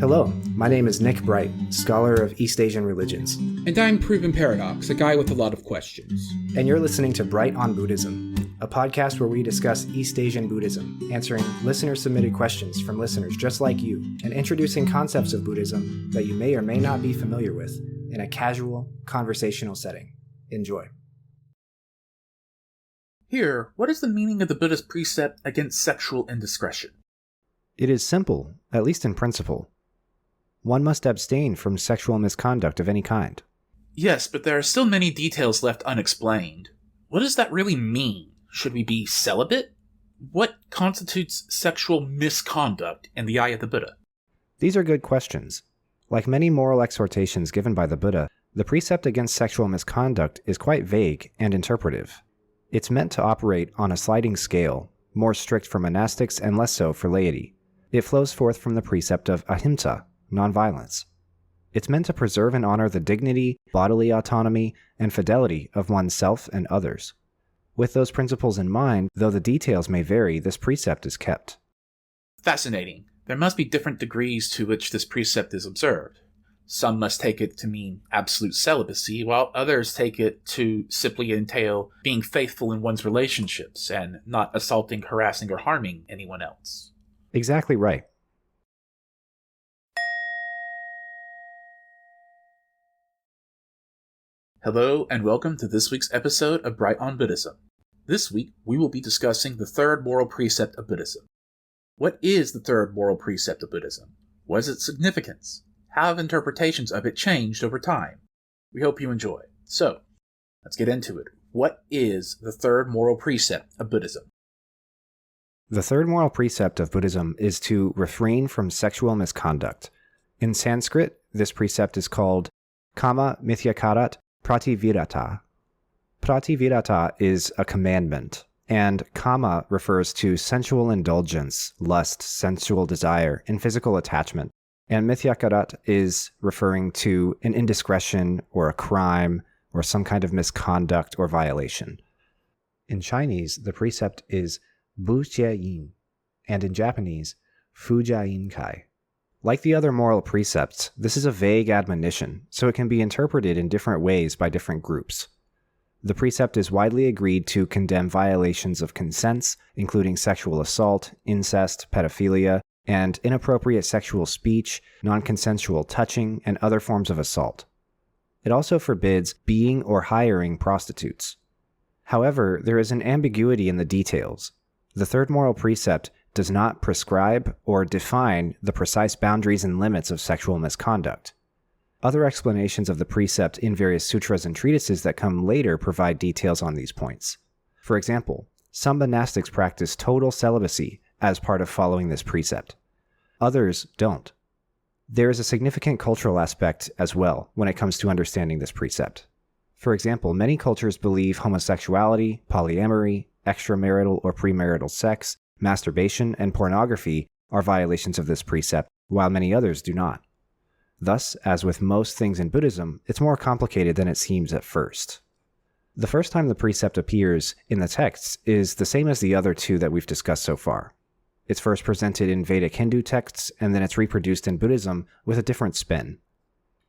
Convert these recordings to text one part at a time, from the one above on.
Hello, my name is Nick Bright, scholar of East Asian religions. And I'm Proven Paradox, a guy with a lot of questions. And you're listening to Bright on Buddhism, a podcast where we discuss East Asian Buddhism, answering listener-submitted questions from listeners just like you, and introducing concepts of Buddhism that you may or may not be familiar with in a casual, conversational setting. Enjoy. Here, what is the meaning of the Buddhist precept against sexual indiscretion? It is simple, at least in principle. One must abstain from sexual misconduct of any kind. Yes, but there are still many details left unexplained. What does that really mean? Should we be celibate? What constitutes sexual misconduct in the eye of the Buddha? These are good questions. Like many moral exhortations given by the Buddha, the precept against sexual misconduct is quite vague and interpretive. It's meant to operate on a sliding scale, more strict for monastics and less so for laity. It flows forth from the precept of ahimsa, nonviolence. It's meant to preserve and honor the dignity, bodily autonomy, and fidelity of oneself and others. With those principles in mind, though the details may vary, this precept is kept. Fascinating. There must be different degrees to which this precept is observed. Some must take it to mean absolute celibacy, while others take it to simply entail being faithful in one's relationships and not assaulting, harassing, or harming anyone else. Exactly right. Hello, and welcome to this week's episode of Bright on Buddhism. This week, we will be discussing the third moral precept of Buddhism. What is the third moral precept of Buddhism? What is its significance? How have interpretations of it changed over time? We hope you enjoy. So, let's get into it. What is the third moral precept of Buddhism? The third moral precept of Buddhism is to refrain from sexual misconduct. In Sanskrit, this precept is called Kama Mithyacharat Prativirata. Prativirata is a commandment, and kama refers to sensual indulgence, lust, sensual desire, and physical attachment. And mithyacharat is referring to an indiscretion or a crime or some kind of misconduct or violation. In Chinese, the precept is bu jie yin, and in Japanese, fu jia yin kai. Like the other moral precepts, this is a vague admonition, so it can be interpreted in different ways by different groups. The precept is widely agreed to condemn violations of consents, including sexual assault, incest, pedophilia, and inappropriate sexual speech, non-consensual touching, and other forms of assault. It also forbids being or hiring prostitutes. However, there is an ambiguity in the details. The third moral precept does not prescribe or define the precise boundaries and limits of sexual misconduct. Other explanations of the precept in various sutras and treatises that come later provide details on these points. For example, some monastics practice total celibacy as part of following this precept. Others don't. There is a significant cultural aspect as well when it comes to understanding this precept. For example, many cultures believe homosexuality, polyamory, extramarital or premarital sex, masturbation, and pornography are violations of this precept, while many others do not. Thus, as with most things in Buddhism, it's more complicated than it seems at first. The first time the precept appears in the texts is the same as the other two that we've discussed so far. It's first presented in Vedic Hindu texts, and then it's reproduced in Buddhism with a different spin.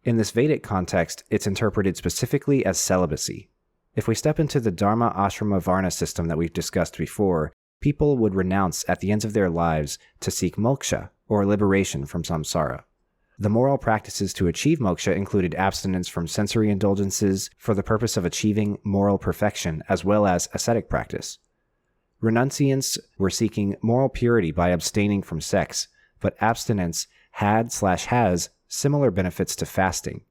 In this Vedic context, it's interpreted specifically as celibacy. If we step into the Dharma Ashrama Varna system that we've discussed before, people would renounce at the ends of their lives to seek moksha, or liberation from samsara. The moral practices to achieve moksha included abstinence from sensory indulgences for the purpose of achieving moral perfection, as well as ascetic practice. Renunciants were seeking moral purity by abstaining from sex, but abstinence has similar benefits to fasting.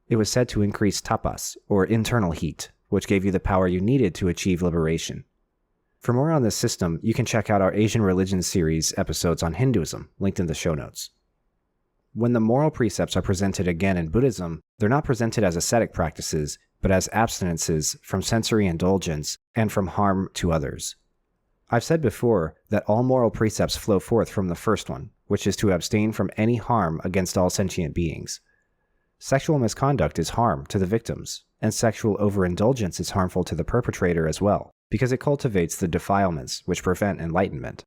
It was said to increase tapas, or internal heat, which gave you the power you needed to achieve liberation. For more on this system, you can check out our Asian Religions series episodes on Hinduism, linked in the show notes. When the moral precepts are presented again in Buddhism, they're not presented as ascetic practices, but as abstinences from sensory indulgence and from harm to others. I've said before that all moral precepts flow forth from the first one, which is to abstain from any harm against all sentient beings. Sexual misconduct is harm to the victims, and sexual overindulgence is harmful to the perpetrator as well, because it cultivates the defilements which prevent enlightenment.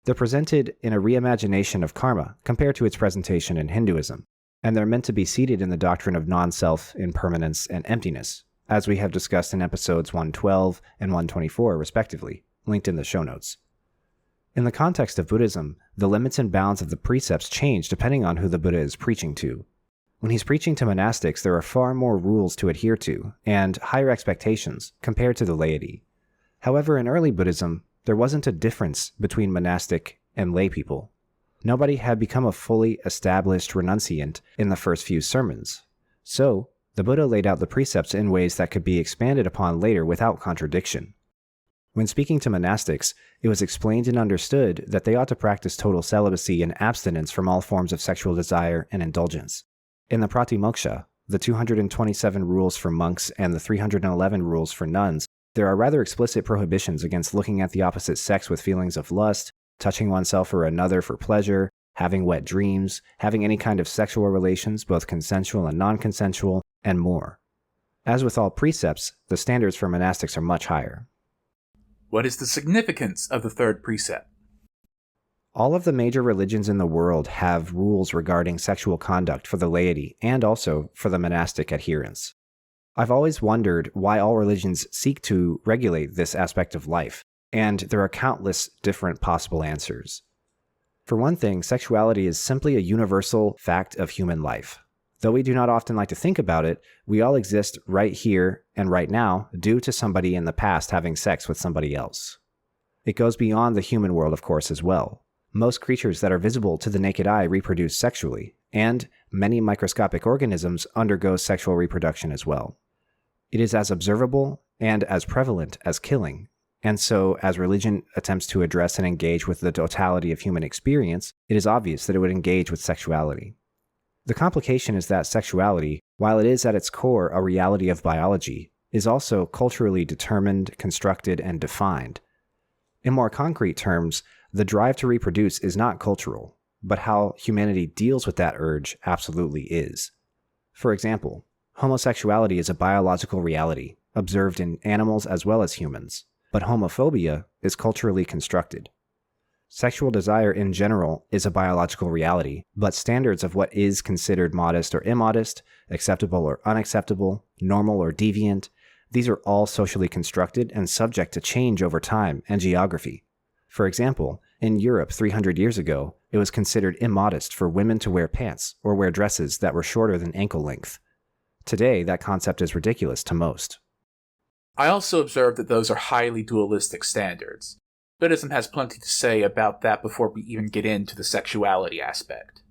They're presented in a reimagination of karma compared to its presentation in Hinduism, and they're meant to be seated in the doctrine of non-self, impermanence, and emptiness, as we have discussed in episodes 112 and 124 respectively, linked in the show notes. In the context of Buddhism, the limits and bounds of the precepts change depending on who the Buddha is preaching to. When he's preaching to monastics, there are far more rules to adhere to, and higher expectations compared to the laity. However, in early Buddhism, there wasn't a difference between monastic and lay people. Nobody had become a fully established renunciant in the first few sermons. So, the Buddha laid out the precepts in ways that could be expanded upon later without contradiction. When speaking to monastics, it was explained and understood that they ought to practice total celibacy and abstinence from all forms of sexual desire and indulgence. In the Pratimoksha, the 227 rules for monks and the 311 rules for nuns, there are rather explicit prohibitions against looking at the opposite sex with feelings of lust, touching oneself or another for pleasure, having wet dreams, having any kind of sexual relations, both consensual and non-consensual, and more. As with all precepts, the standards for monastics are much higher. What is the significance of the third precept? All of the major religions in the world have rules regarding sexual conduct for the laity and also for the monastic adherents. I've always wondered why all religions seek to regulate this aspect of life, and there are countless different possible answers. For one thing, sexuality is simply a universal fact of human life. Though we do not often like to think about it, we all exist right here and right now due to somebody in the past having sex with somebody else. It goes beyond the human world, of course, as well. Most creatures that are visible to the naked eye reproduce sexually, and many microscopic organisms undergo sexual reproduction as well. It is as observable and as prevalent as killing, and so as religion attempts to address and engage with the totality of human experience, it is obvious that it would engage with sexuality. The complication is that sexuality, while it is at its core a reality of biology, is also culturally determined, constructed, and defined. In more concrete terms, the drive to reproduce is not cultural, but how humanity deals with that urge absolutely is. For example, homosexuality is a biological reality, observed in animals as well as humans, but homophobia is culturally constructed. Sexual desire in general is a biological reality, but standards of what is considered modest or immodest, acceptable or unacceptable, normal or deviant, these are all socially constructed and subject to change over time and geography. For example, in Europe 300 years ago, it was considered immodest for women to wear pants or wear dresses that were shorter than ankle length. Today, that concept is ridiculous to most. I also observed that those are highly dualistic standards. Buddhism has plenty to say about that before we even get into the sexuality aspect.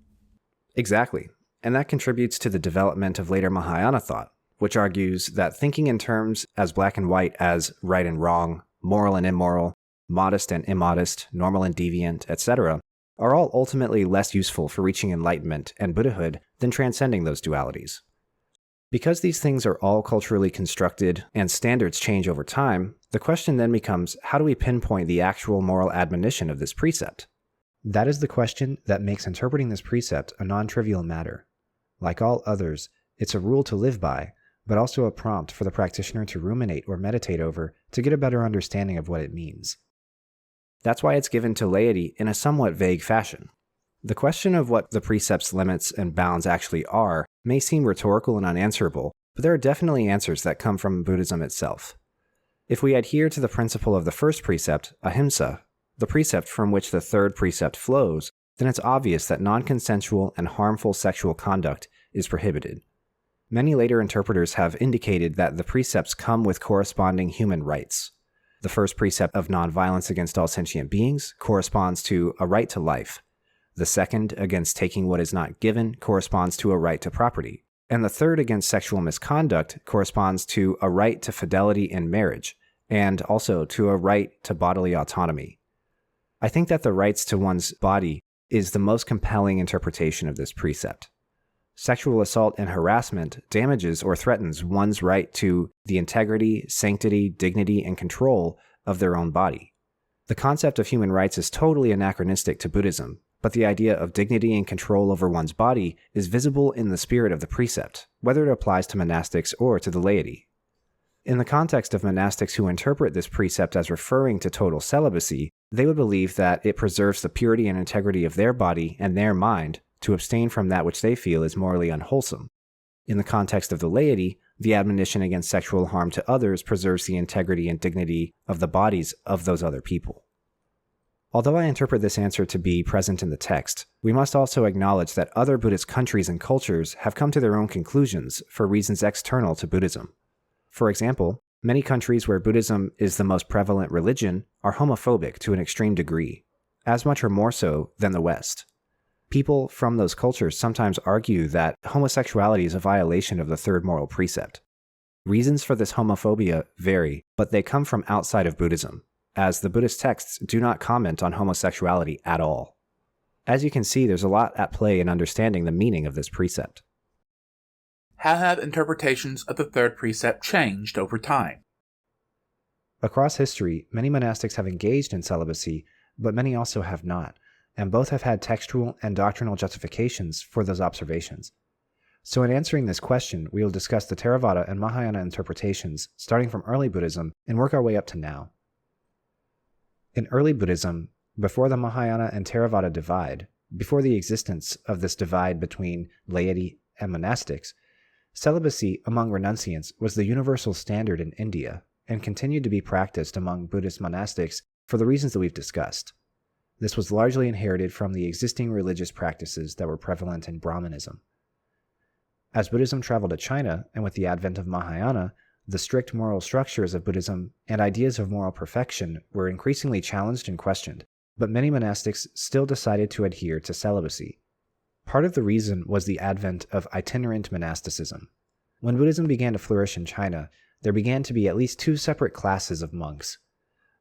Exactly, and that contributes to the development of later Mahayana thought, which argues that thinking in terms as black and white as right and wrong, moral and immoral, modest and immodest, normal and deviant, etc., are all ultimately less useful for reaching enlightenment and Buddhahood than transcending those dualities. Because these things are all culturally constructed and standards change over time, the question then becomes, how do we pinpoint the actual moral admonition of this precept? That is the question that makes interpreting this precept a non-trivial matter. Like all others, it's a rule to live by, but also a prompt for the practitioner to ruminate or meditate over to get a better understanding of what it means. That's why it's given to laity in a somewhat vague fashion. The question of what the precept's limits and bounds actually are may seem rhetorical and unanswerable, but there are definitely answers that come from Buddhism itself. If we adhere to the principle of the first precept, ahimsa, the precept from which the third precept flows, then it's obvious that non-consensual and harmful sexual conduct is prohibited. Many later interpreters have indicated that the precepts come with corresponding human rights. The first precept of non-violence against all sentient beings corresponds to a right to life. The second, against taking what is not given, corresponds to a right to property. And the third, against sexual misconduct, corresponds to a right to fidelity in marriage, and also to a right to bodily autonomy. I think that the rights to one's body is the most compelling interpretation of this precept. Sexual assault and harassment damages or threatens one's right to the integrity, sanctity, dignity, and control of their own body. The concept of human rights is totally anachronistic to Buddhism, but the idea of dignity and control over one's body is visible in the spirit of the precept, whether it applies to monastics or to the laity. In the context of monastics who interpret this precept as referring to total celibacy, they would believe that it preserves the purity and integrity of their body and their mind to abstain from that which they feel is morally unwholesome. In the context of the laity, the admonition against sexual harm to others preserves the integrity and dignity of the bodies of those other people. Although I interpret this answer to be present in the text, we must also acknowledge that other Buddhist countries and cultures have come to their own conclusions for reasons external to Buddhism. For example, many countries where Buddhism is the most prevalent religion are homophobic to an extreme degree, as much or more so than the West. People from those cultures sometimes argue that homosexuality is a violation of the third moral precept. Reasons for this homophobia vary, but they come from outside of Buddhism, as the Buddhist texts do not comment on homosexuality at all. As you can see, there's a lot at play in understanding the meaning of this precept. How have interpretations of the third precept changed over time? Across history, many monastics have engaged in celibacy, but many also have not, and both have had textual and doctrinal justifications for those observations. So in answering this question, we will discuss the Theravada and Mahayana interpretations, starting from early Buddhism, and work our way up to now. In early Buddhism, before the Mahayana and Theravada divide, before the existence of this divide between laity and monastics, celibacy among renunciants was the universal standard in India, and continued to be practiced among Buddhist monastics for the reasons that we've discussed. This was largely inherited from the existing religious practices that were prevalent in Brahmanism. As Buddhism traveled to China, and with the advent of Mahayana, the strict moral structures of Buddhism and ideas of moral perfection were increasingly challenged and questioned, but many monastics still decided to adhere to celibacy. Part of the reason was the advent of itinerant monasticism. When Buddhism began to flourish in China, there began to be at least two separate classes of monks.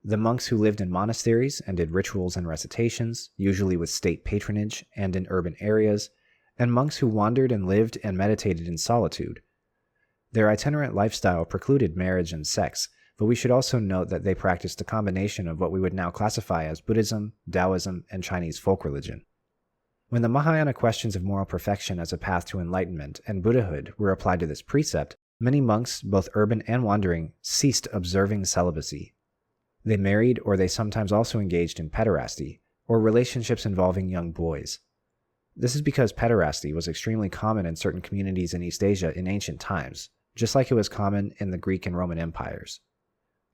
The monks who lived in monasteries and did rituals and recitations, usually with state patronage and in urban areas, and monks who wandered and lived and meditated in solitude. Their itinerant lifestyle precluded marriage and sex, but we should also note that they practiced a combination of what we would now classify as Buddhism, Taoism, and Chinese folk religion. When the Mahayana questions of moral perfection as a path to enlightenment and Buddhahood were applied to this precept, many monks, both urban and wandering, ceased observing celibacy. They married, or they sometimes also engaged in pederasty, or relationships involving young boys. This is because pederasty was extremely common in certain communities in East Asia in ancient times, just like it was common in the Greek and Roman empires.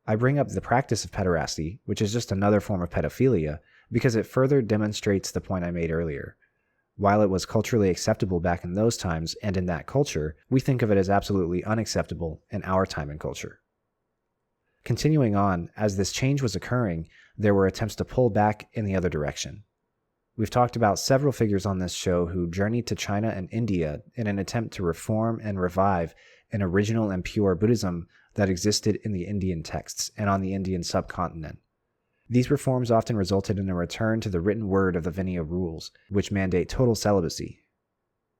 I bring up the practice of pederasty, which is just another form of pedophilia, because it further demonstrates the point I made earlier. While it was culturally acceptable back in those times and in that culture, we think of it as absolutely unacceptable in our time and culture. Continuing on, as this change was occurring, there were attempts to pull back in the other direction. We've talked about several figures on this show who journeyed to China and India in an attempt to reform and revive an original and pure Buddhism that existed in the Indian texts and on the Indian subcontinent. These reforms often resulted in a return to the written word of the Vinaya rules, which mandate total celibacy.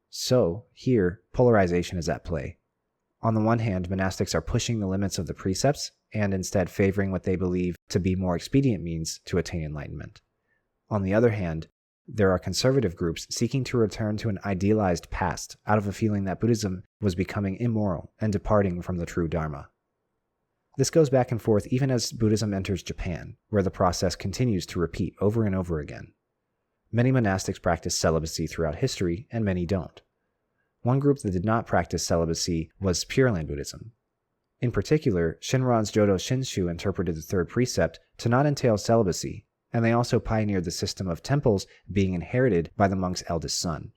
So, here, polarization is at play. On the one hand, monastics are pushing the limits of the precepts and instead favoring what they believe to be more expedient means to attain enlightenment. On the other hand, there are conservative groups seeking to return to an idealized past out of a feeling that Buddhism was becoming immoral and departing from the true Dharma. This goes back and forth even as Buddhism enters Japan, where the process continues to repeat over and over again. Many monastics practice celibacy throughout history, and many don't. One group that did not practice celibacy was Pure Land Buddhism. In particular, Shinran's Jodo Shinshu interpreted the third precept to not entail celibacy, and they also pioneered the system of temples being inherited by the monk's eldest son.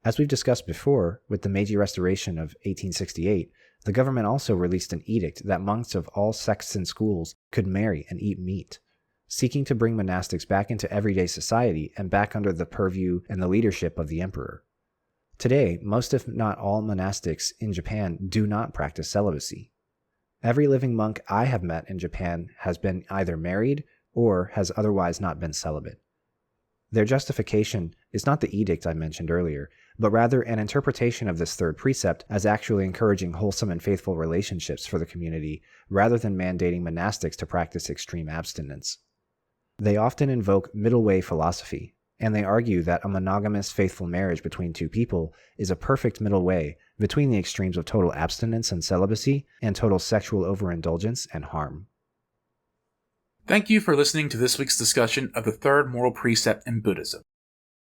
As we've discussed before, with the Meiji Restoration of 1868, the government also released an edict that monks of all sects and schools could marry and eat meat, seeking to bring monastics back into everyday society and back under the purview and the leadership of the emperor. Today, most if not all monastics in Japan do not practice celibacy. Every living monk I have met in Japan has been either married or has otherwise not been celibate. Their justification is not the edict I mentioned earlier, but rather an interpretation of this third precept as actually encouraging wholesome and faithful relationships for the community, rather than mandating monastics to practice extreme abstinence. They often invoke middle way philosophy, and they argue that a monogamous, faithful marriage between two people is a perfect middle way between the extremes of total abstinence and celibacy and total sexual overindulgence and harm. Thank you for listening to this week's discussion of the third moral precept in Buddhism.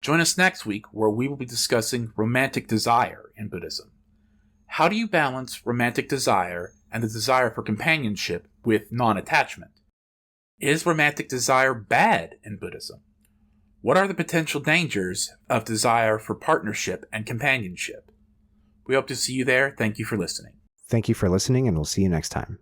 Join us next week where we will be discussing romantic desire in Buddhism. How do you balance romantic desire and the desire for companionship with non-attachment? Is romantic desire bad in Buddhism? What are the potential dangers of desire for partnership and companionship? We hope to see you there. Thank you for listening. Thank you for listening, and we'll see you next time.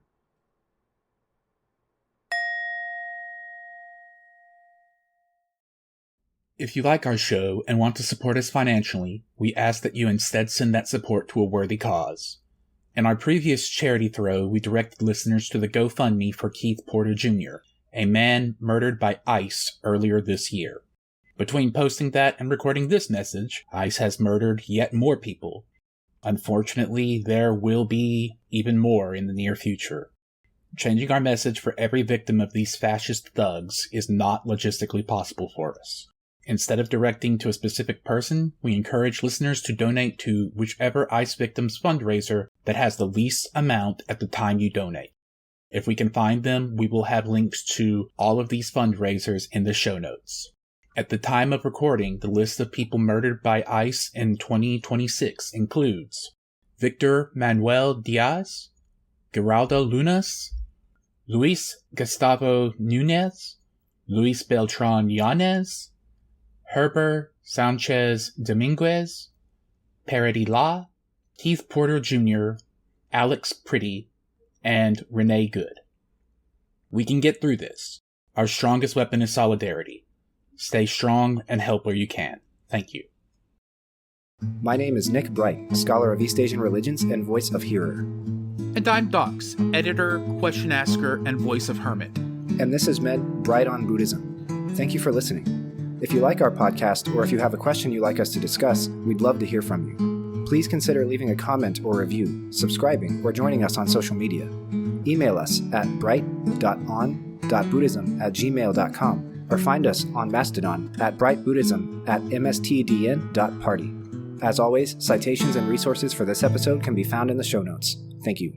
If you like our show and want to support us financially, we ask that you instead send that support to a worthy cause. In our previous charity throw, we directed listeners to the GoFundMe for Keith Porter Jr., a man murdered by ICE earlier this year. Between posting that and recording this message, ICE has murdered yet more people. Unfortunately, there will be even more in the near future. Changing our message for every victim of these fascist thugs is not logistically possible for us. Instead of directing to a specific person, we encourage listeners to donate to whichever ICE victim's fundraiser that has the least amount at the time you donate. If we can find them, we will have links to all of these fundraisers in the show notes. At the time of recording, the list of people murdered by ICE in 2026 includes Victor Manuel Diaz, Geraldo Lunas, Luis Gustavo Núñez, Luis Beltran Yanez, Herbert Sanchez Dominguez, Parody La, Keith Porter Jr., Alex Pretty, and Renee Good. We can get through this. Our strongest weapon is solidarity. Stay strong and help where you can. Thank you. My name is Nick Bright, scholar of East Asian religions and voice of Hearer. And I'm Docs, editor, question asker, and voice of Hermit. And this has been Bright on Buddhism. Thank you for listening. If you like our podcast, or if you have a question you'd like us to discuss, we'd love to hear from you. Please consider leaving a comment or review, subscribing, or joining us on social media. Email us at bright.on.buddhism@gmail.com or find us on Mastodon at brightbuddhism@mstdn.party. As always, citations and resources for this episode can be found in the show notes. Thank you.